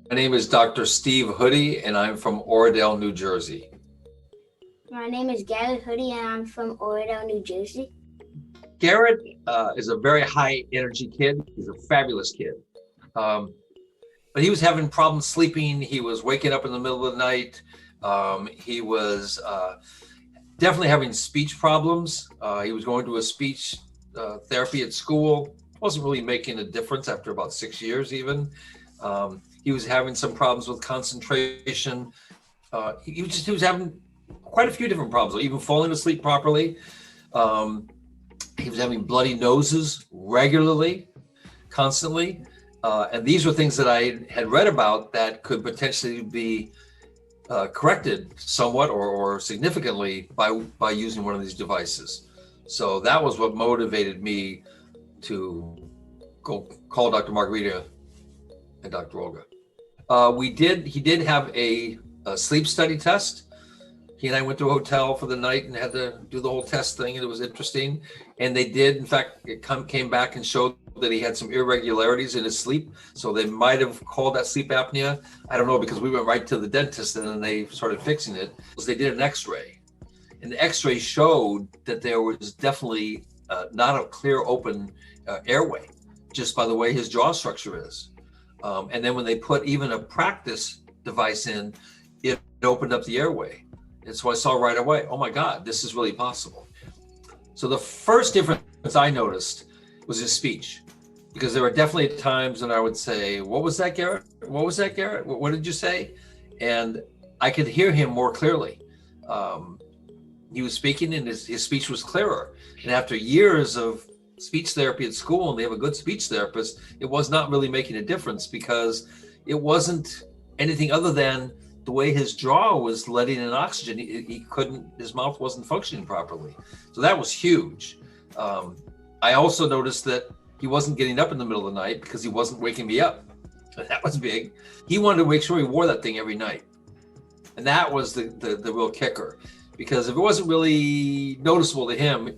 My name is Dr. Steve Hoody, and I'm from Oradell, New Jersey. My name is Garrett Hoody, and I'm from Oradell, New Jersey. Garrett is a very high energy kid. He's a fabulous kid. Um, but he was having problems sleeping. He was waking up in the middle of the night. He was definitely having speech problems. He was going to a speech therapy at school. Wasn't really making a difference after about 6 years, even. He was having some problems with concentration. He was having quite a few different problems, even falling asleep properly. Um, he was having bloody noses regularly, constantly. And these were things that I had read about that could potentially be corrected somewhat or significantly by using one of these devices. So that was what motivated me to go call Dr. Margarita and Dr. Olga. He did have a sleep study test. He and I went to a hotel for the night and had to do the whole test thing, and it was interesting. And they did, in fact, came back and showed that he had some irregularities in his sleep. So they might have called that sleep apnea. I don't know, because we went right to the dentist and then they started fixing it. So they did an x-ray. And the x-ray showed that there was definitely not a clear open airway, just by the way his jaw structure is. And then when they put even a practice device in, it opened up the airway. And so I saw right away, oh my God, this is really possible. So the first difference I noticed was his speech, because there were definitely times when I would say, what was that, Garrett? What was that, Garrett? What did you say? And I could hear him more clearly. He was speaking and his speech was clearer. And after years of speech therapy at school, and they have a good speech therapist, it was not really making a difference because it wasn't anything other than the way his jaw was letting in oxygen. He couldn't, his mouth wasn't functioning properly. So that was huge. I also noticed that he wasn't getting up in the middle of the night because he wasn't waking me up. That was big. He wanted to make sure he wore that thing every night. And that was the real kicker, because if it wasn't really noticeable to him,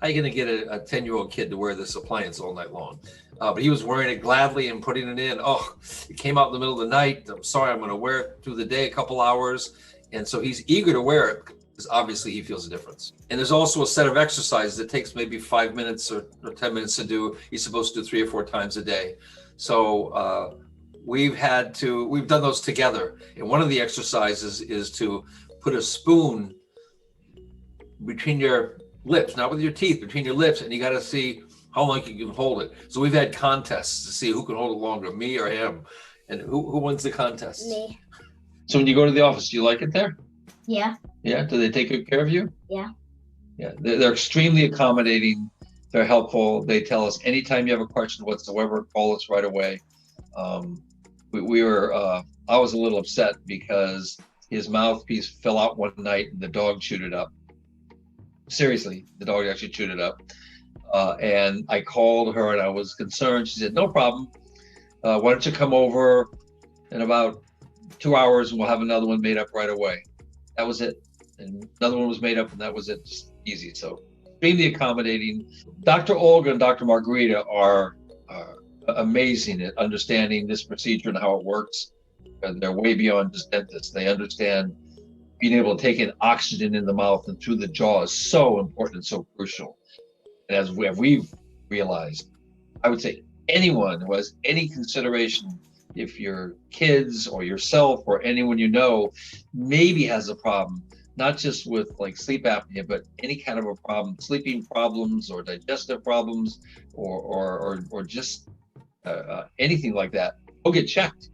how are you going to get a 10-year-old kid to wear this appliance all night long? But he was wearing it gladly and putting it in. Oh, it came out in the middle of the night. I'm sorry, I'm going to wear it through the day, a couple hours. And so he's eager to wear it because obviously he feels a difference. And there's also a set of exercises that takes maybe 5 minutes or 10 minutes to do. He's supposed to do 3 or 4 times a day. So we've done those together. And one of the exercises is to put a spoon between your lips, not with your teeth, between your lips, and you got to see how long you can hold it. So we've had contests to see who can hold it longer, me or him. And who wins the contest? Me. So when you go to the office, do you like it there? Yeah. Yeah. Do they take good care of you? Yeah. Yeah. They're extremely accommodating. They're helpful. They tell us anytime you have a question whatsoever, call us right away. I was a little upset because his mouthpiece fell out one night and the dog chewed it up. Seriously, the dog actually chewed it up. And I called her and I was concerned. She said, no problem. Why don't you come over in about 2 hours and we'll have another one made up right away. That was it. And another one was made up and that was it. Just easy. So extremely accommodating. Dr. Olga and Dr. Margarita are amazing at understanding this procedure and how it works. And they're way beyond just dentists. They understand being able to take in oxygen in the mouth and through the jaw is so important and so crucial. And as we've realized, I would say anyone who has any consideration, if your kids or yourself or anyone you know maybe has a problem, not just with like sleep apnea, but any kind of a problem, sleeping problems or digestive problems or just anything like that, go get checked.